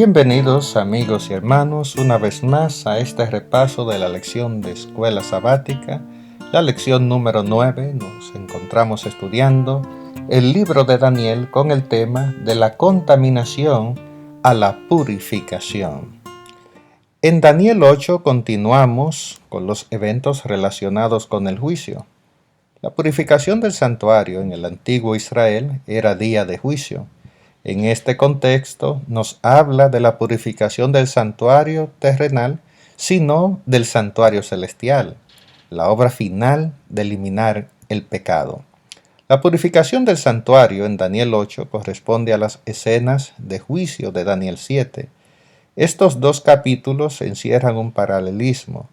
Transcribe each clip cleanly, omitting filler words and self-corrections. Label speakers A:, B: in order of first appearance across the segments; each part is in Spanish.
A: Bienvenidos amigos y hermanos una vez más a este repaso de la lección de escuela sabática, la lección número 9. Nos encontramos estudiando el libro de Daniel con el tema de la contaminación a la purificación. En Daniel 8 continuamos con los eventos relacionados con el juicio. La purificación del santuario en el antiguo Israel era día de juicio. En este contexto nos habla de la purificación del santuario terrenal, sino del santuario celestial, la obra final de eliminar el pecado. La purificación del santuario en Daniel 8 corresponde a las escenas de juicio de Daniel 7. Estos dos capítulos encierran un paralelismo.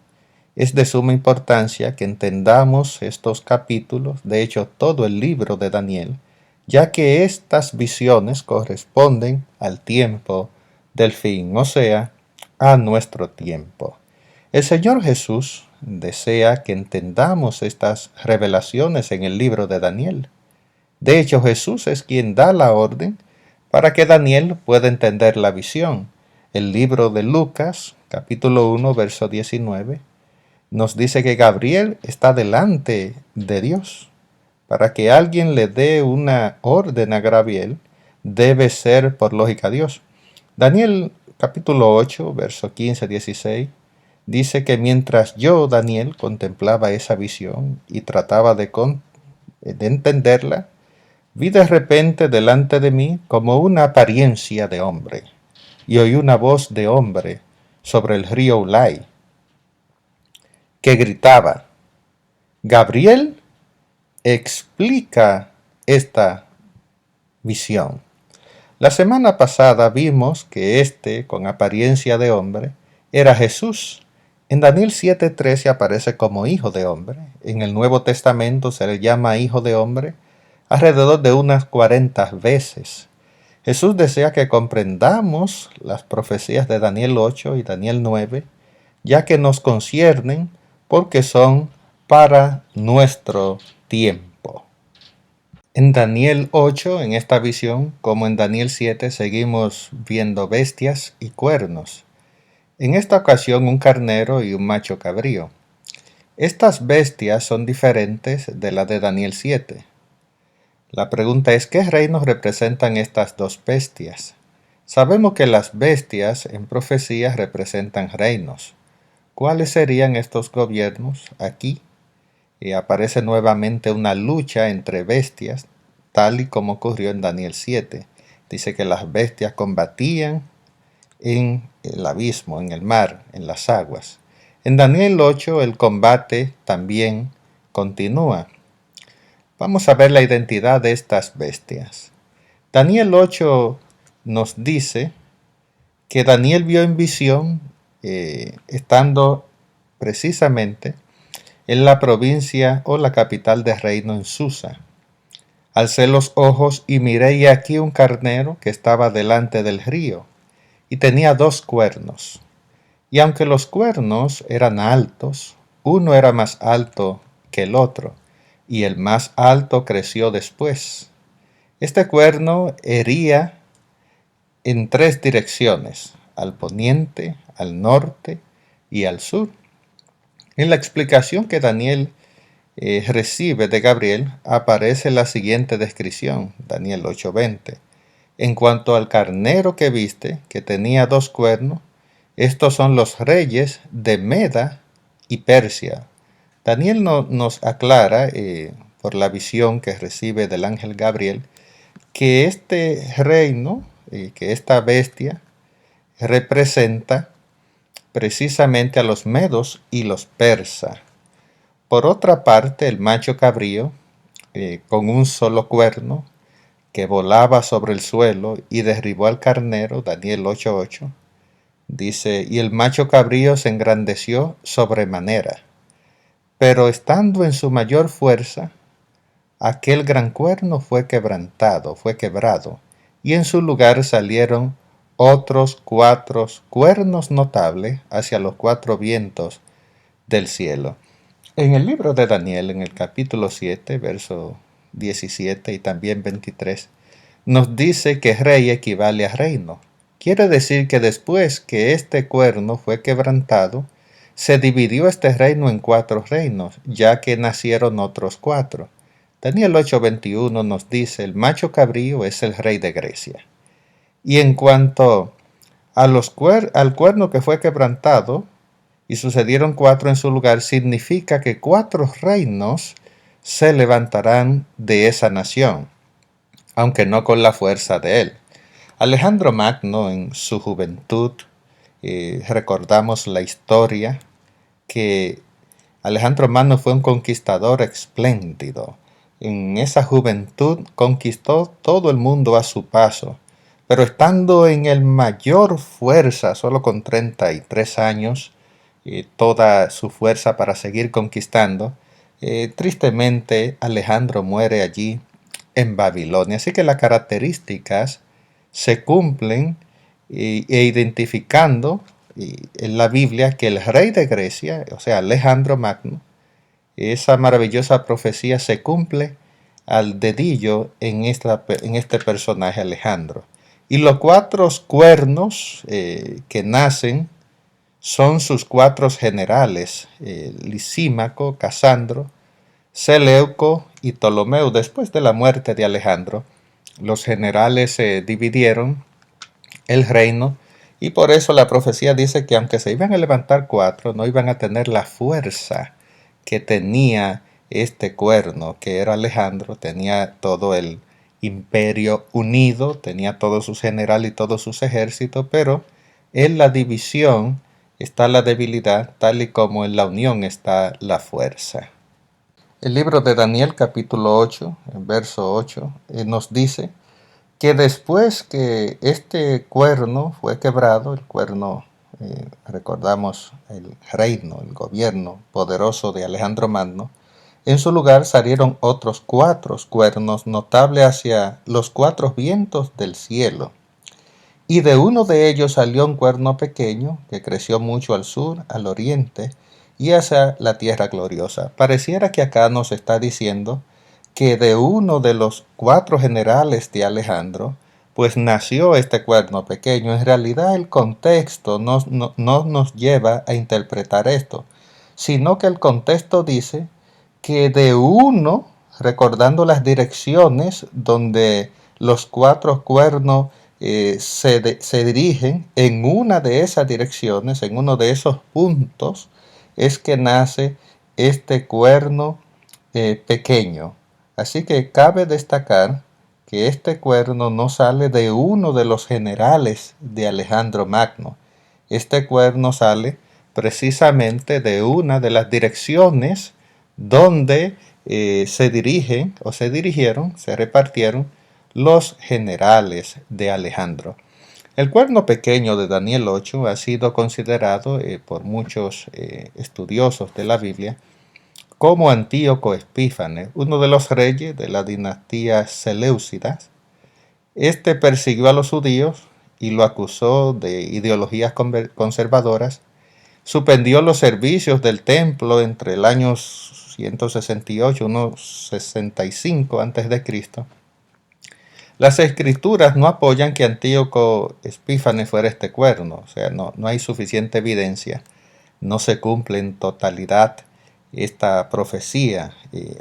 A: Es de suma importancia que entendamos estos capítulos, de hecho todo el libro de Daniel, ya que estas visiones corresponden al tiempo del fin, o sea, a nuestro tiempo. El Señor Jesús desea que entendamos estas revelaciones en el libro de Daniel. De hecho, Jesús es quien da la orden para que Daniel pueda entender la visión. El libro de Lucas, capítulo 1, verso 19, nos dice que Gabriel está delante de Dios. Para que alguien le dé una orden a Gabriel, debe ser por lógica Dios. Daniel capítulo 8, verso 15-16, dice que mientras yo, Daniel, contemplaba esa visión y trataba de entenderla, vi de repente delante de mí como una apariencia de hombre, y oí una voz de hombre sobre el río Ulai, que gritaba: Gabriel, explica esta visión. La semana pasada vimos que con apariencia de hombre, era Jesús. En Daniel 7:13 aparece como hijo de hombre. En el Nuevo Testamento se le llama hijo de hombre alrededor de unas 40 veces. Jesús desea que comprendamos las profecías de Daniel 8 y Daniel 9, ya que nos conciernen porque son para nuestro tiempo. En Daniel 8, en esta visión, como en Daniel 7, seguimos viendo bestias y cuernos. En esta ocasión un carnero y un macho cabrío. Estas bestias son diferentes de las de Daniel 7. La pregunta es, ¿qué reinos representan estas dos bestias? Sabemos que las bestias en profecías representan reinos. ¿Cuáles serían estos gobiernos aquí? Aparece nuevamente una lucha entre bestias, tal y como ocurrió en Daniel 7. Dice que las bestias combatían en el abismo, en el mar, en las aguas. En Daniel 8 el combate también continúa. Vamos a ver la identidad de estas bestias. Daniel 8 nos dice que Daniel vio en visión, estando precisamente en la provincia o la capital del reino en Susa. Alcé los ojos y miré, y aquí un carnero que estaba delante del río, y tenía 2 cuernos. Y aunque los cuernos eran altos, uno era más alto que el otro, y el más alto creció después. Este cuerno hería en 3 direcciones, al poniente, al norte y al sur. En la explicación que Daniel recibe de Gabriel aparece la siguiente descripción, Daniel 8:20. En cuanto al carnero que viste, que tenía 2 cuernos, estos son los reyes de Meda y Persia. Daniel nos aclara, por la visión que recibe del ángel Gabriel, que este reino, que esta bestia, representa precisamente a los medos y los persas. Por otra parte, el macho cabrío, con un solo cuerno, que volaba sobre el suelo y derribó al carnero, Daniel 8:8, dice, y el macho cabrío se engrandeció sobremanera, pero estando en su mayor fuerza, aquel gran cuerno fue quebrado, y en su lugar salieron otros 4 cuernos notables hacia los 4 vientos del cielo. En el libro de Daniel, en el capítulo 7, verso 17 y también 23, nos dice que rey equivale a reino. Quiere decir que después que este cuerno fue quebrantado, se dividió este reino en 4 reinos, ya que nacieron otros 4. Daniel 8:21 nos dice, el macho cabrío es el rey de Grecia. Y en cuanto a al cuerno que fue quebrantado, y sucedieron 4 en su lugar, significa que 4 reinos se levantarán de esa nación, aunque no con la fuerza de él. Alejandro Magno en su juventud, recordamos la historia que Alejandro Magno fue un conquistador espléndido. En esa juventud conquistó todo el mundo a su paso, pero estando en el mayor fuerza, solo con 33 años, toda su fuerza para seguir conquistando, tristemente Alejandro muere allí en Babilonia. Así que las características se cumplen identificando en la Biblia que el rey de Grecia, o sea, Alejandro Magno, esa maravillosa profecía se cumple al dedillo en este personaje Alejandro. Y los 4 cuernos que nacen son sus 4 generales, Lisímaco, Casandro, Seleuco y Ptolomeo. Después de la muerte de Alejandro, los generales se dividieron el reino, y por eso la profecía dice que aunque se iban a levantar 4, no iban a tener la fuerza que tenía este cuerno, que era Alejandro. Tenía todo el imperio unido, tenía todos sus generales y todos sus ejércitos, pero en la división está la debilidad, tal y como en la unión está la fuerza. El libro de Daniel capítulo 8, en verso 8, nos dice que después que este cuerno fue quebrado, el cuerno, recordamos el reino, el gobierno poderoso de Alejandro Magno, en su lugar salieron otros 4 cuernos notables hacia los 4 vientos del cielo. Y de uno de ellos salió un cuerno pequeño que creció mucho al sur, al oriente y hacia la tierra gloriosa. Pareciera que acá nos está diciendo que de uno de los 4 generales de Alejandro, pues nació este cuerno pequeño. En realidad el contexto no nos lleva a interpretar esto, sino que el contexto dice que de uno, recordando las direcciones donde los 4 cuernos se dirigen, en una de esas direcciones, en uno de esos puntos, es que nace este cuerno pequeño. Así que cabe destacar que este cuerno no sale de uno de los generales de Alejandro Magno. Este cuerno sale precisamente de una de las direcciones donde se dirigen o se dirigieron, se repartieron los generales de Alejandro. El cuerno pequeño de Daniel 8 ha sido considerado por muchos estudiosos de la Biblia como Antíoco Epífanes, uno de los reyes de la dinastía Seleucida. Este persiguió a los judíos y lo acusó de ideologías conservadoras, suspendió los servicios del templo entre el año 168 y 165 a.C. Las escrituras no apoyan que Antíoco Epífanes fuera este cuerno, o sea, no hay suficiente evidencia, no se cumple en totalidad esta profecía.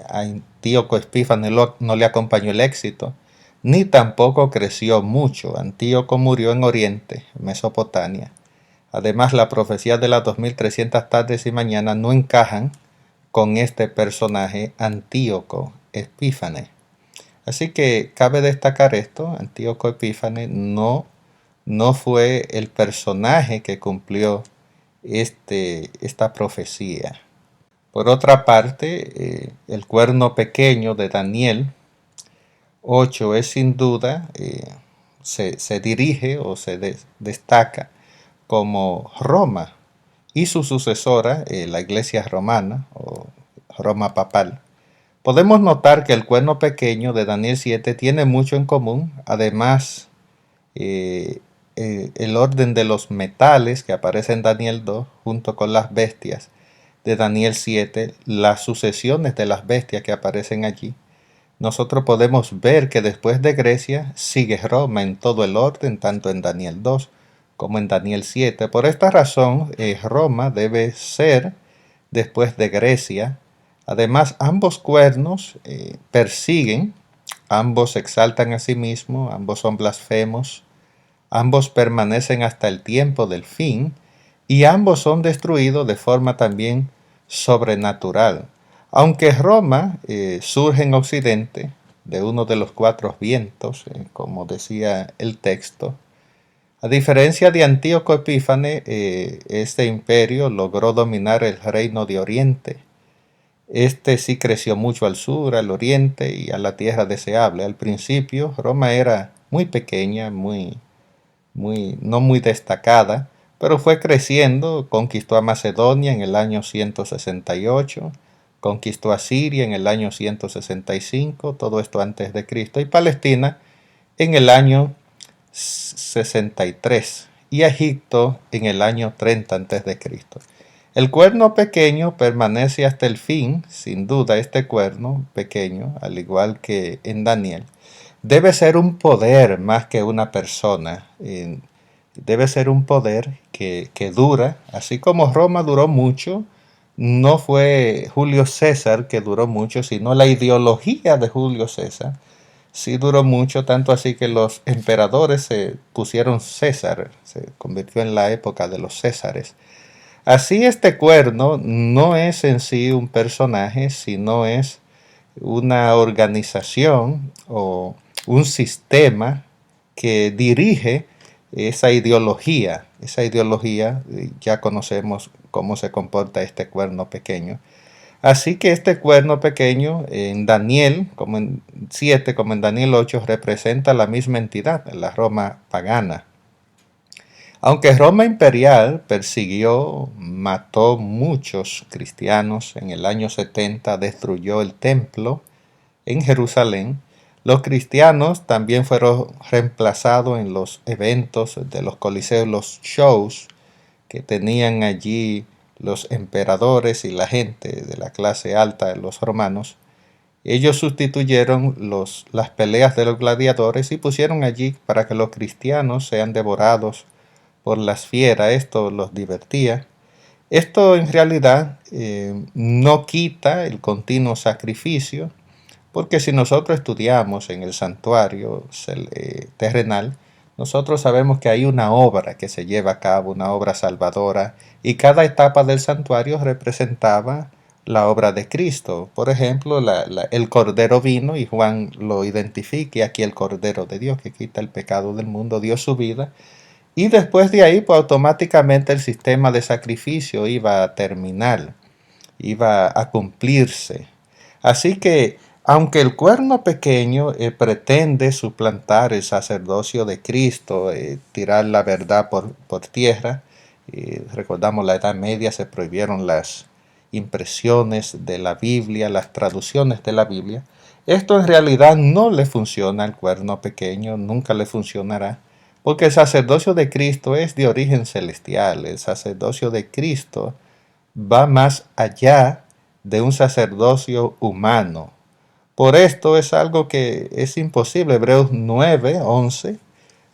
A: A Antíoco Epífanes no le acompañó el éxito, ni tampoco creció mucho. Antíoco murió en Oriente, Mesopotamia. Además, la profecía de las 2300 tardes y mañanas no encajan con este personaje Antíoco Epífanes. Así que cabe destacar esto, Antíoco Epífanes no fue el personaje que cumplió esta profecía. Por otra parte, el cuerno pequeño de Daniel 8 es sin duda, se dirige o se destaca como Roma y su sucesora, la Iglesia Romana o Roma Papal. Podemos notar que el cuerno pequeño de Daniel 7 tiene mucho en común. Además, el orden de los metales que aparece en Daniel 2 junto con las bestias de Daniel 7, las sucesiones de las bestias que aparecen allí, nosotros podemos ver que después de Grecia sigue Roma en todo el orden, tanto en Daniel 2 como en Daniel 7. Por esta razón, Roma debe ser después de Grecia. Además, ambos cuernos persiguen, ambos se exaltan a sí mismos, ambos son blasfemos, ambos permanecen hasta el tiempo del fin, y ambos son destruidos de forma también sobrenatural. Aunque Roma surge en Occidente, de uno de los cuatro vientos, como decía el texto, a diferencia de Antíoco Epífanes, este imperio logró dominar el reino de Oriente. Este sí creció mucho al sur, al oriente y a la tierra deseable. Al principio, Roma era muy pequeña, no muy destacada, pero fue creciendo, conquistó a Macedonia en el año 168, conquistó a Siria en el año 165, todo esto antes de Cristo, y Palestina en el año 63 y Egipto en el año 30 antes de Cristo. El cuerno pequeño permanece hasta el fin, sin duda este cuerno pequeño, al igual que en Daniel, debe ser un poder más que una persona. Debe ser un poder que dura, así como Roma duró mucho. No fue Julio César que duró mucho, sino la ideología de Julio César. Sí duró mucho, tanto así que los emperadores se pusieron César, se convirtió en la época de los Césares. Así este cuerno no es en sí un personaje, sino es una organización o un sistema que dirige esa ideología. Esa ideología ya conocemos cómo se comporta este cuerno pequeño. Así que este cuerno pequeño en Daniel, como en 7, como en Daniel 8, representa la misma entidad, la Roma pagana. Aunque Roma imperial persiguió, mató muchos cristianos, en el año 70 destruyó el templo en Jerusalén, los cristianos también fueron reemplazados en los eventos de los coliseos, los shows que tenían allí los emperadores y la gente de la clase alta de los romanos. Ellos sustituyeron las peleas de los gladiadores y pusieron allí para que los cristianos sean devorados por las fieras. Esto los divertía. Esto en realidad no quita el continuo sacrificio, porque si nosotros estudiamos en el santuario terrenal, nosotros sabemos que hay una obra que se lleva a cabo, una obra salvadora, y cada etapa del santuario representaba la obra de Cristo. Por ejemplo, el Cordero vino, y Juan lo identifica, y aquí el Cordero de Dios que quita el pecado del mundo, dio su vida, y después de ahí, pues automáticamente el sistema de sacrificio iba a terminar, iba a cumplirse. Así que, aunque el cuerno pequeño pretende suplantar el sacerdocio de Cristo, tirar la verdad por tierra, recordamos la Edad Media, se prohibieron las impresiones de la Biblia, las traducciones de la Biblia. Esto en realidad no le funciona al cuerno pequeño, nunca le funcionará, porque el sacerdocio de Cristo es de origen celestial. El sacerdocio de Cristo va más allá de un sacerdocio humano. Por esto es algo que es imposible. Hebreos 9:11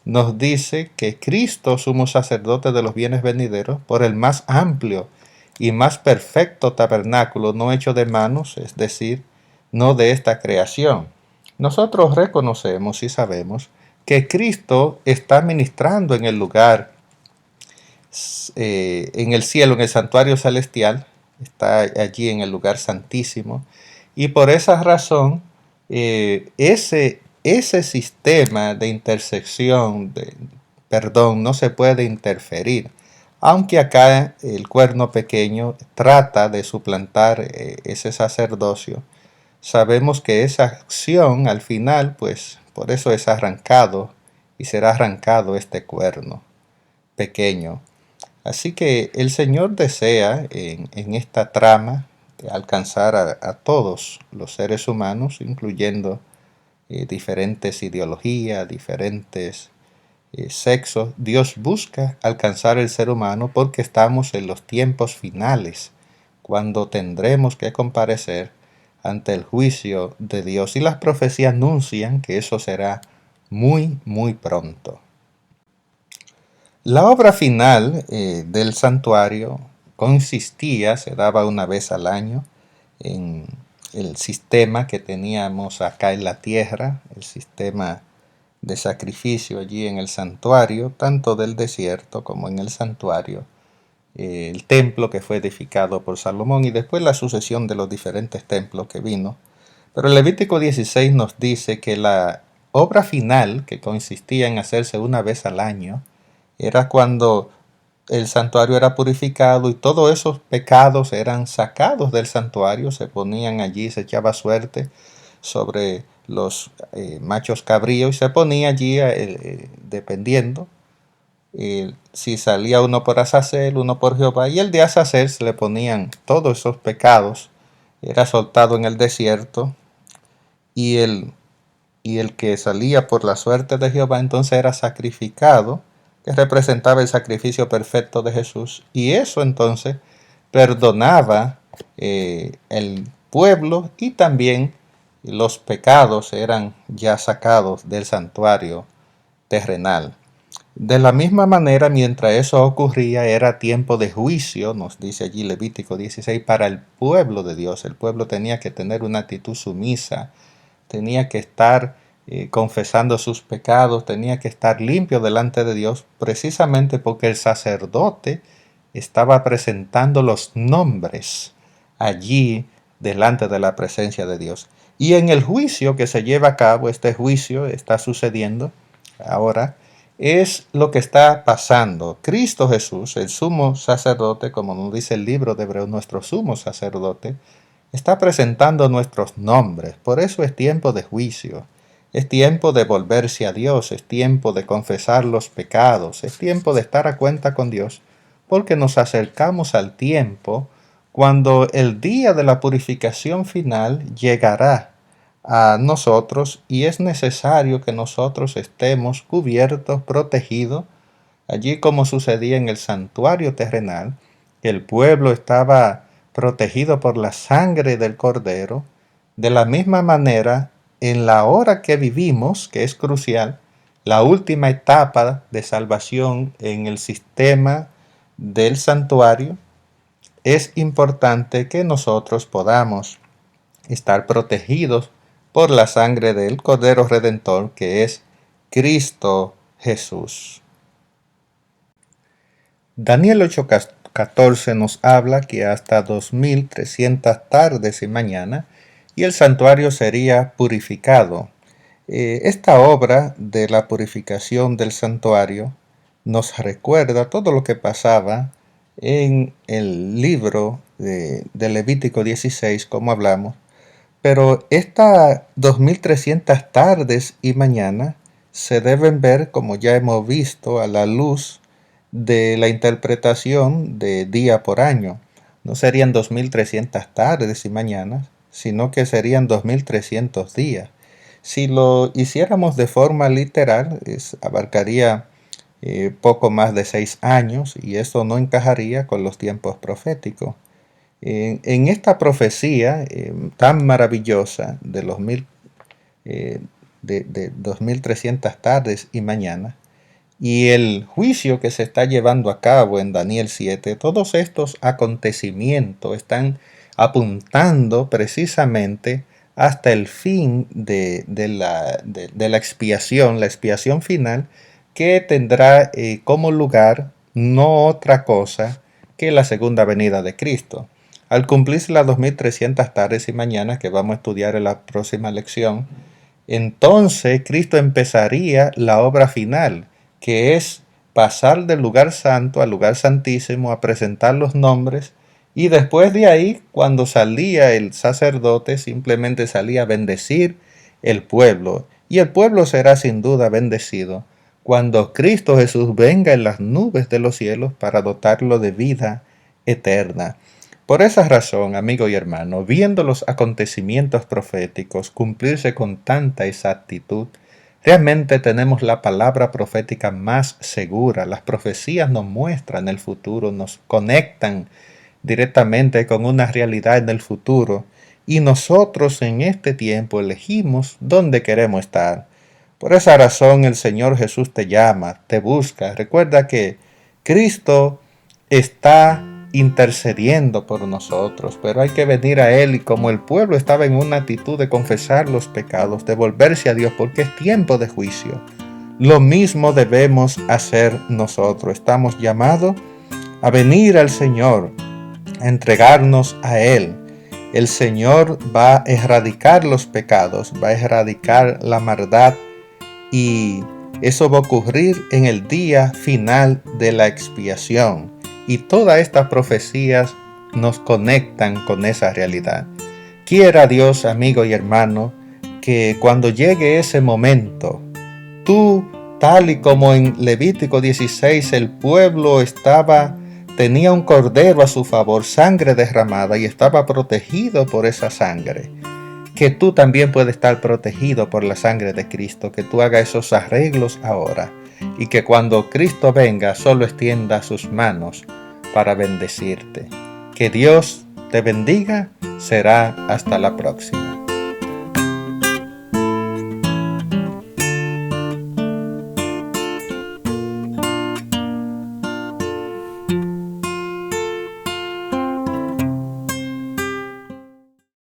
A: nos dice que Cristo, sumo sacerdote de los bienes venideros, por el más amplio y más perfecto tabernáculo no hecho de manos, es decir, no de esta creación. Nosotros reconocemos y sabemos que Cristo está ministrando en el lugar, en el cielo, en el santuario celestial, está allí en el lugar santísimo, y por esa razón ese sistema de intersección, perdón, no se puede interferir, aunque acá el cuerno pequeño trata de suplantar ese sacerdocio. Sabemos que esa acción al final, pues por eso es arrancado y será arrancado este cuerno pequeño. Así que el Señor desea en esta trama alcanzar a todos los seres humanos, incluyendo diferentes ideologías, diferentes sexos. Dios busca alcanzar el ser humano porque estamos en los tiempos finales, cuando tendremos que comparecer ante el juicio de Dios. Y las profecías anuncian que eso será muy, muy pronto. La obra final del santuario se daba una vez al año en el sistema que teníamos acá en la tierra, el sistema de sacrificio allí en el santuario, tanto del desierto como en el santuario, el templo que fue edificado por Salomón y después la sucesión de los diferentes templos que vino. Pero el Levítico 16 nos dice que la obra final, que consistía en hacerse una vez al año, era cuando el santuario era purificado y todos esos pecados eran sacados del santuario, se ponían allí, se echaba suerte sobre los machos cabríos y se ponía allí dependiendo si salía uno por Azazel, uno por Jehová, y el de Azazel se le ponían todos esos pecados, era soltado en el desierto, y el que salía por la suerte de Jehová entonces era sacrificado, que representaba el sacrificio perfecto de Jesús, y eso entonces perdonaba el pueblo y también los pecados eran ya sacados del santuario terrenal. De la misma manera, mientras eso ocurría, era tiempo de juicio, nos dice allí Levítico 16, para el pueblo de Dios. El pueblo tenía que tener una actitud sumisa, tenía que estar confesando sus pecados, tenía que estar limpio delante de Dios, precisamente porque el sacerdote estaba presentando los nombres allí delante de la presencia de Dios. Y en el juicio que se lleva a cabo, este juicio está sucediendo ahora, es lo que está pasando. Cristo Jesús, el sumo sacerdote, como nos dice el libro de Hebreos, nuestro sumo sacerdote, está presentando nuestros nombres. Por eso es tiempo de juicio. Es tiempo de volverse a Dios, es tiempo de confesar los pecados, es tiempo de estar a cuenta con Dios, porque nos acercamos al tiempo cuando el día de la purificación final llegará a nosotros y es necesario que nosotros estemos cubiertos, protegidos, allí como sucedía en el santuario terrenal, que el pueblo estaba protegido por la sangre del Cordero. De la misma manera, en la hora que vivimos, que es crucial, la última etapa de salvación en el sistema del santuario, es importante que nosotros podamos estar protegidos por la sangre del Cordero Redentor, que es Cristo Jesús. Daniel 8:14 nos habla que hasta 2300 tardes y mañana y el santuario sería purificado. Esta obra de la purificación del santuario nos recuerda todo lo que pasaba en el libro de Levítico 16, como hablamos, pero estas 2300 tardes y mañana se deben ver, como ya hemos visto, a la luz de la interpretación de día por año. No serían 2300 tardes y mañanas, sino que serían 2300 días. Si lo hiciéramos de forma literal, abarcaría poco más de 6 años y eso no encajaría con los tiempos proféticos. En esta profecía tan maravillosa de los de 2300 tardes y mañanas, y el juicio que se está llevando a cabo en Daniel 7, todos estos acontecimientos están apuntando precisamente hasta el fin de la expiación final, que tendrá como lugar no otra cosa que la segunda venida de Cristo. Al cumplirse las 2300 tardes y mañanas que vamos a estudiar en la próxima lección, entonces Cristo empezaría la obra final, que es pasar del lugar santo al lugar santísimo a presentar los nombres, y después de ahí, cuando salía el sacerdote, simplemente salía a bendecir el pueblo, y el pueblo será sin duda bendecido cuando Cristo Jesús venga en las nubes de los cielos para dotarlo de vida eterna. Por esa razón, amigo y hermano, viendo los acontecimientos proféticos cumplirse con tanta exactitud, realmente tenemos la palabra profética más segura. Las profecías nos muestran el futuro, nos conectan directamente con una realidad en el futuro, y nosotros en este tiempo elegimos dónde queremos estar. Por esa razón el Señor Jesús te llama, te busca. Recuerda que Cristo está intercediendo por nosotros, pero hay que venir a Él, y como el pueblo estaba en una actitud de confesar los pecados, de volverse a Dios, porque es tiempo de juicio, lo mismo debemos hacer nosotros. Estamos llamados a venir al Señor, a entregarnos a Él. El Señor va a erradicar los pecados, va a erradicar la maldad, y eso va a ocurrir en el día final de la expiación. Y todas estas profecías nos conectan con esa realidad. Quiera Dios, amigo y hermano, que cuando llegue ese momento, tú, tal y como en Levítico 16, el pueblo tenía un cordero a su favor, sangre derramada, y estaba protegido por esa sangre, que tú también puedes estar protegido por la sangre de Cristo, que tú hagas esos arreglos ahora, y que cuando Cristo venga solo extienda sus manos para bendecirte. Que Dios te bendiga. Será hasta la próxima.